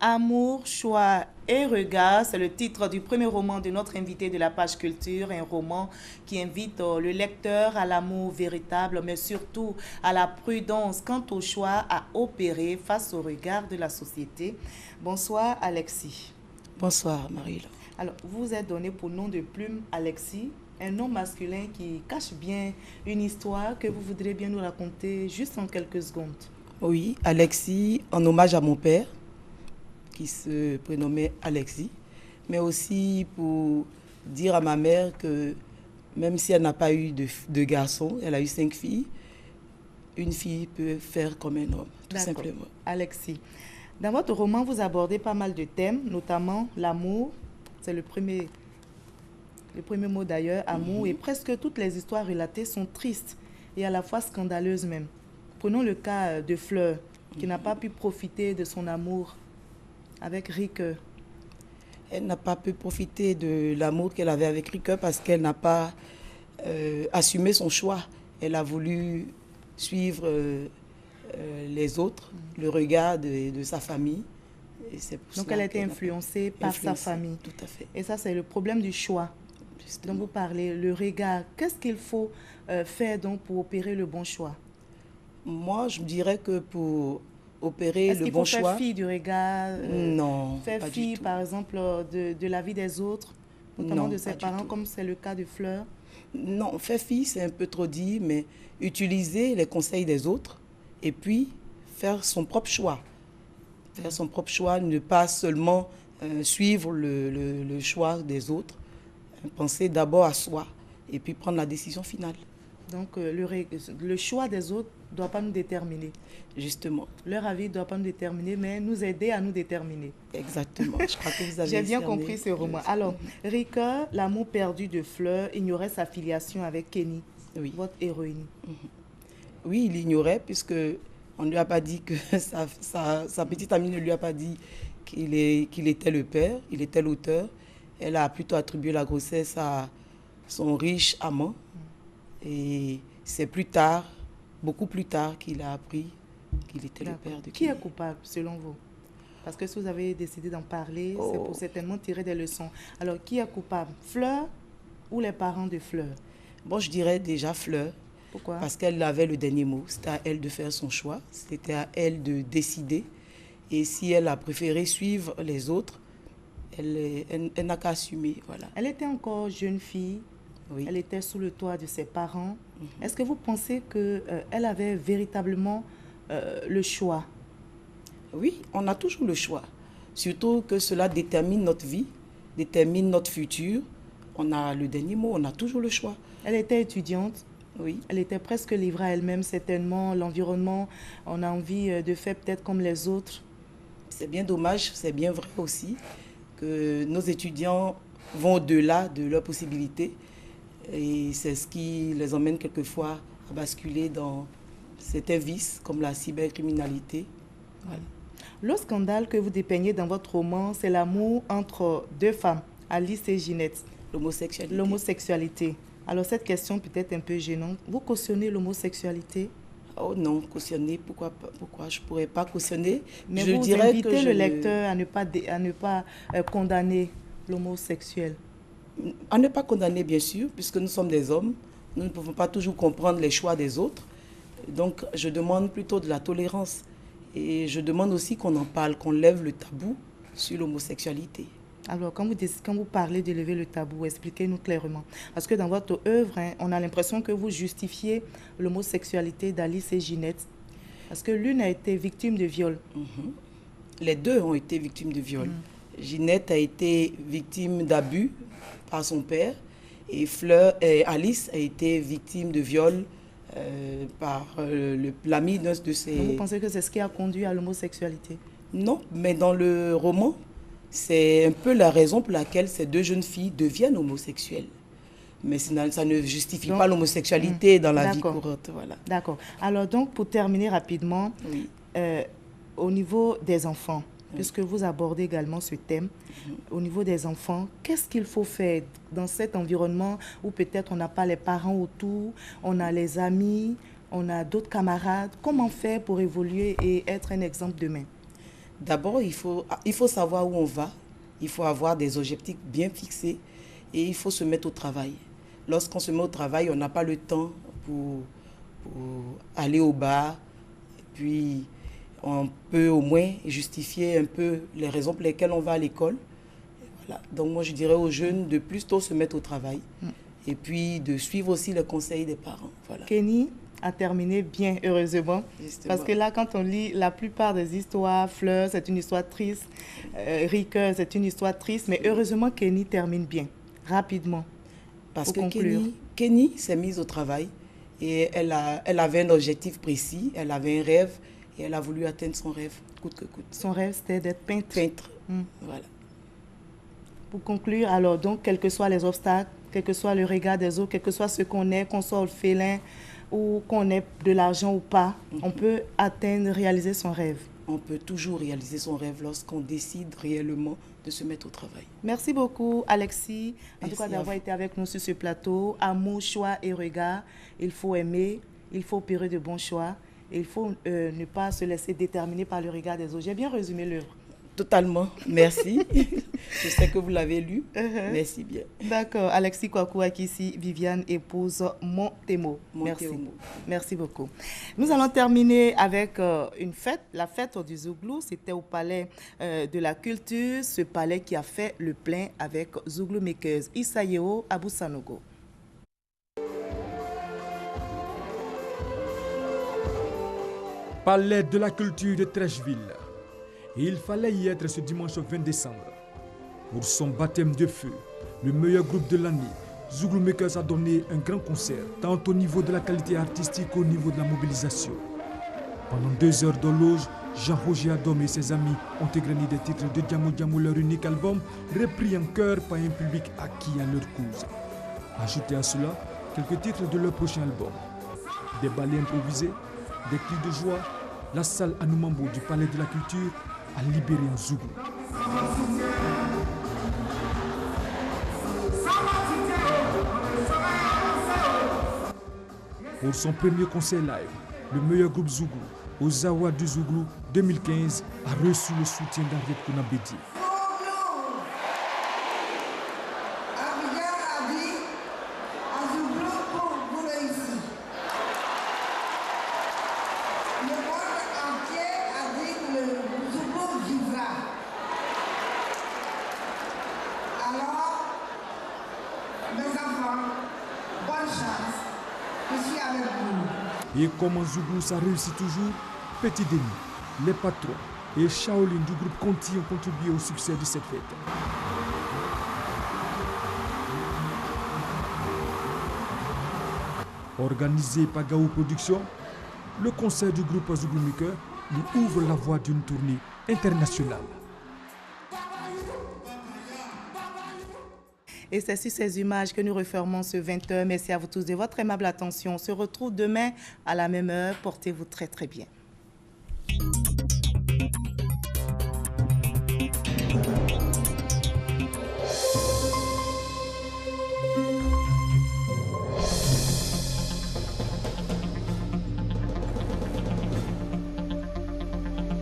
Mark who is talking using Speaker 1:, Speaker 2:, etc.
Speaker 1: Amour, choix et regard, c'est le titre du premier roman de notre invité de la page culture, un roman qui invite le lecteur à l'amour véritable, mais surtout à la prudence quant au choix à opérer face au regard de la société. Bonsoir Alexis.
Speaker 2: Bonsoir Marie-Laure.
Speaker 1: Alors, vous vous êtes donné pour nom de plume Alexis, un nom masculin qui cache bien une histoire que vous voudrez bien nous raconter juste en quelques secondes.
Speaker 2: Oui, Alexis, en hommage à mon père, qui se prénommait Alexis, mais aussi pour dire à ma mère que même si elle n'a pas eu de garçon, elle a eu 5 filles, une fille peut faire comme un homme, tout simplement.
Speaker 1: Alexis, dans votre roman, vous abordez pas mal de thèmes, notamment l'amour, c'est le premier mot d'ailleurs, amour, et presque toutes les histoires relatées sont tristes et à la fois scandaleuses même. Prenons le cas de Fleur, qui n'a pas pu profiter de son amour avec Ricoeur.
Speaker 2: Elle n'a pas pu profiter de l'amour qu'elle avait avec Ricoeur parce qu'elle n'a pas assumé son choix. Elle a voulu suivre les autres, le regard de sa famille.
Speaker 1: Et donc elle a été influencée par sa famille.
Speaker 2: Tout à fait.
Speaker 1: Et ça, c'est le problème du choix dont vous parlez, le regard. Qu'est-ce qu'il faut faire donc pour opérer le bon choix?
Speaker 2: Moi, je dirais que pour opérer le bon choix...
Speaker 1: Est-ce qu'il faut faire fi du regard?
Speaker 2: Non,
Speaker 1: faire fi, par exemple, de la vie des autres, notamment de ses parents, comme c'est le cas de Fleur?
Speaker 2: Non, faire fi, c'est un peu trop dit, mais utiliser les conseils des autres et puis faire son propre choix. Faire son propre choix, ne pas seulement suivre le choix des autres, penser d'abord à soi et puis prendre la décision finale.
Speaker 1: Donc, le choix des autres ne doit pas nous déterminer.
Speaker 2: Justement.
Speaker 1: Leur avis ne doit pas nous déterminer, mais nous aider à nous déterminer.
Speaker 2: Exactement. Je crois que vous avez
Speaker 1: J'ai bien compris ce roman. Alors, Ricoeur, l'amour perdu de Fleur, ignorait sa filiation avec Kenny,
Speaker 2: oui.
Speaker 1: Votre héroïne.
Speaker 2: Oui, il ignorait puisque on ne lui a pas dit que sa petite amie ne lui a pas dit qu'il était le père, il était l'auteur. Elle a plutôt attribué la grossesse à son riche amant. Et c'est plus tard, beaucoup plus tard, qu'il a appris qu'il était le père de
Speaker 1: Qui est coupable, selon vous? Parce que si vous avez décidé d'en parler, c'est pour certainement tirer des leçons. Alors, qui est coupable? Fleur ou les parents de Fleur?
Speaker 2: Bon, je dirais déjà Fleur.
Speaker 1: Pourquoi?
Speaker 2: Parce qu'elle avait le dernier mot. C'était à elle de faire son choix. C'était à elle de décider. Et si elle a préféré suivre les autres, elle n'a qu'à assumer. Voilà.
Speaker 1: Elle était encore jeune fille.
Speaker 2: Oui.
Speaker 1: Elle était sous le toit de ses parents. Est-ce que vous pensez qu'elle avait véritablement le choix?
Speaker 2: Oui, on a toujours le choix. Surtout que cela détermine notre vie, détermine notre futur. On a le dernier mot, on a toujours le choix.
Speaker 1: Elle était étudiante.
Speaker 2: Oui.
Speaker 1: Elle était presque livrée à elle-même, certainement. L'environnement, on a envie de faire peut-être comme les autres.
Speaker 2: C'est bien dommage, c'est bien vrai aussi, que nos étudiants vont au-delà de leurs possibilités. Et c'est ce qui les emmène quelquefois à basculer dans certains vices comme la cybercriminalité. Voilà.
Speaker 1: Le scandale que vous dépeignez dans votre roman, c'est l'amour entre deux femmes, Alice et Ginette.
Speaker 2: L'homosexualité.
Speaker 1: L'homosexualité. Alors cette question peut être un peu gênante. Vous cautionnez l'homosexualité?
Speaker 2: Oh non, cautionner, pourquoi je ne pourrais pas cautionner?
Speaker 1: Mais je vous invitez le lecteur à ne pas condamner l'homosexuel.
Speaker 2: À ne pas condamner, bien sûr, puisque nous sommes des hommes. Nous ne pouvons pas toujours comprendre les choix des autres. Donc, je demande plutôt de la tolérance. Et je demande aussi qu'on en parle, qu'on lève le tabou sur l'homosexualité.
Speaker 1: Alors, quand vous parlez de lever le tabou, expliquez-nous clairement. Parce que dans votre œuvre, on a l'impression que vous justifiez l'homosexualité d'Alice et Ginette. Parce que l'une a été victime de viol.
Speaker 2: Les deux ont été victimes de viol. Ginette a été victime d'abus par son père et Alice a été victime de viol par l'ami d'un de ses...
Speaker 1: Donc vous pensez que c'est ce qui a conduit à l'homosexualité?
Speaker 2: Non, mais dans le roman, c'est un peu la raison pour laquelle ces deux jeunes filles deviennent homosexuelles. Mais ça ne justifie pas l'homosexualité dans la vie courante. Voilà.
Speaker 1: D'accord. Alors donc, pour terminer rapidement,
Speaker 2: oui.
Speaker 1: Au niveau des enfants, puisque vous abordez également ce thème, au niveau des enfants, qu'est-ce qu'il faut faire dans cet environnement où peut-être on n'a pas les parents autour, on a les amis, on a d'autres camarades? Comment faire pour évoluer et être un exemple demain?
Speaker 2: D'abord, il faut savoir où on va, il faut avoir des objectifs bien fixés et il faut se mettre au travail. Lorsqu'on se met au travail, on n'a pas le temps pour aller au bar, puis on peut au moins justifier un peu les raisons pour lesquelles on va à l'école. Voilà. Donc moi, je dirais aux jeunes de plutôt se mettre au travail et puis de suivre aussi les conseils des parents. Voilà.
Speaker 1: Kenny a terminé bien, heureusement.
Speaker 2: Justement.
Speaker 1: Parce que là, quand on lit la plupart des histoires, Fleur, c'est une histoire triste, Ricoeur, c'est une histoire triste, mais heureusement, Kenny termine bien, rapidement.
Speaker 2: Parce que Kenny s'est mise au travail et elle avait un objectif précis, elle avait un rêve et elle a voulu atteindre son rêve, coûte que coûte.
Speaker 1: Son rêve, c'était d'être peintre.
Speaker 2: Peintre, voilà.
Speaker 1: Pour conclure, alors, donc, quels que soient les obstacles, quel que soit le regard des autres, quel que soit ce qu'on est, qu'on soit orphelin ou qu'on ait de l'argent ou pas, on peut atteindre, réaliser son rêve.
Speaker 2: On peut toujours réaliser son rêve lorsqu'on décide réellement de se mettre au travail.
Speaker 1: Merci beaucoup, Alexis, en tout cas d'avoir été avec nous sur ce plateau. Amour, choix et regard, il faut aimer, il faut opérer de bons choix et il faut ne pas se laisser déterminer par le regard des autres. J'ai bien résumé l'œuvre.
Speaker 2: Totalement, merci. Je sais que vous l'avez lu. Merci bien.
Speaker 1: D'accord. Alexis Kwaku Akissi, Viviane, épouse Montemo. Merci. Merci beaucoup. Nous allons terminer avec une fête, la fête du Zouglou. C'était au palais de la culture, ce palais qui a fait le plein avec Zouglou Makers. Isayeo Abou-Sanogo.
Speaker 3: Palais de la culture de Trècheville. Et il fallait y être ce dimanche 20 décembre. Pour son baptême de feu, le meilleur groupe de l'année, Zouglou Makers a donné un grand concert, tant au niveau de la qualité artistique qu'au niveau de la mobilisation. Pendant 2 heures d'horloge, Jean-Roger Adom et ses amis ont égrené des titres de Djamou Djamou, leur unique album, repris en chœur par un public acquis à leur cause. Ajoutez à cela quelques titres de leur prochain album. Des ballets improvisés, des cris de joie, la salle Anoumambo du Palais de la Culture a libéré un Zouglou. Pour son premier concert live, le meilleur groupe Zouglou, Ozawa du Zouglou 2015, a reçu le soutien d'Henriette Kounabedi. Et comme en Zouglou ça réussit toujours, Petit Denis, les patrons et Shaolin du groupe Conti ont contribué au succès de cette fête. Organisé par Gaou Productions, le concert du groupe Zouglou Makers lui ouvre la voie d'une tournée internationale.
Speaker 1: Et c'est sur ces images que nous refermons ce 20h. Merci à vous tous de votre aimable attention. On se retrouve demain à la même heure. Portez-vous très très bien.